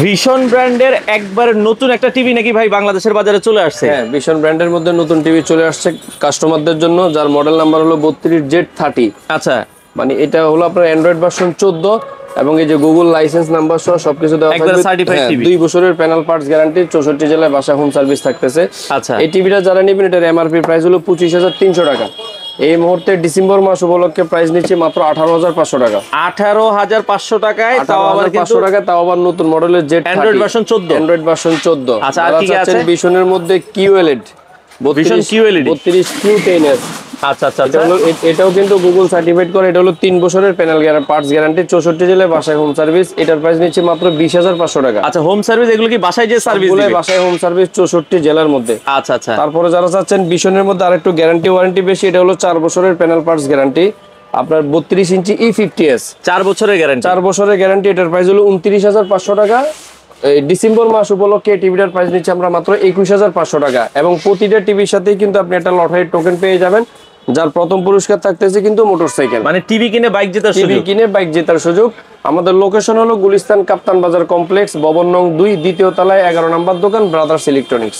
Vision ব্র্যান্ডের একবারে নতুন একটা টিভি নাকি ভাই বাংলাদেশের বাজারে চলে আসছে? হ্যাঁ, ভিশন ব্র্যান্ডের মধ্যে নতুন টিভি চলে আসছে কাস্টমারদের জন্য, যার মডেল নাম্বার হলো 32Z30। আচ্ছা, মানে এটা হলো আপনার অ্যান্ড্রয়েড ভার্সন 14 এবং এই যে গুগল লাইসেন্স নাম্বার সহ সবকিছু দেওয়া একবারে থাকবে। Certified TV. 2 বছরের প্যানেল পার্টস গ্যারান্টি, 64 জেলায় বাসা হোম সার্ভিস থাকতেছে। আচ্ছা, এই টিভিটা যারা নেবেন এটার এমআরপি প্রাইস হলো 25,300 টাকা। এই মুহূর্তে ডিসেম্বর মাস উপলক্ষে প্রাইস নিচ্ছে মাত্র 18,500 টাকা। 18,500 টাকায়, তাও আবার কিন্তু 500 টাকা, তাও আবার নতুন মডেলের Z Android version 14। Android version 14। আচ্ছা, আর কি কি আছে? ভিশনের মধ্যে কিউএলইডি, ভিশন কিউএলইডি 32Q10s। আচ্ছা আচ্ছা আচ্ছা, এটাও কিন্তু গুগল সার্টিফাইড করে। এটা হলো 3 বছরের প্যানেল পার্টস গ্যারান্টি, 64 জেলায় বাসায় হোম সার্ভিস। এটার প্রাইস নিচ্ছে মাত্র 20,500 টাকা। আচ্ছা, হোম সার্ভিস এগুলো কি বাসায় যে সার্ভিস দিবে? বাসায় হোম সার্ভিস 64 জেলার মধ্যে। আচ্ছা আচ্ছা, তারপরে যারা চাচ্ছেন ভিশনের মধ্যে আরেকটু গ্যারান্টি ওয়ারেন্টি বেশি, এটা হলো 4 বছরের প্যানেল পার্টস গ্যারান্টি, আপনার 32 ইঞ্চি E50s, 4 বছরের গ্যারান্টি। 4 বছরের গ্যারান্টি। এটার প্রাইস হলো 29,500 টাকা। এই ডিসেম্বর মাস উপলক্ষে টিভিটার প্রাইস নিচ্ছে আমরা মাত্র 21,500 টাকা। এবং প্রতিটা টিভির সাথেই কিন্তু আপনি একটা লটারির টোকেন পেয়ে যাবেন, যার প্রথম পুরস্কার থাকতেছে কিন্তু মোটরসাইকেল। মানে টিভি কিনে বাইক জেতার সুযোগ। টিভি কিনে বাইক জেতার সুযোগ। আমাদের লোকেশন হলো গুলিস্তান কাপ্তান বাজার কমপ্লেক্স, ভবন নং 2, দ্বিতীয় তলায় 11 নম্বর দোকান, ব্রাদার্স ইলেকট্রনিক্স।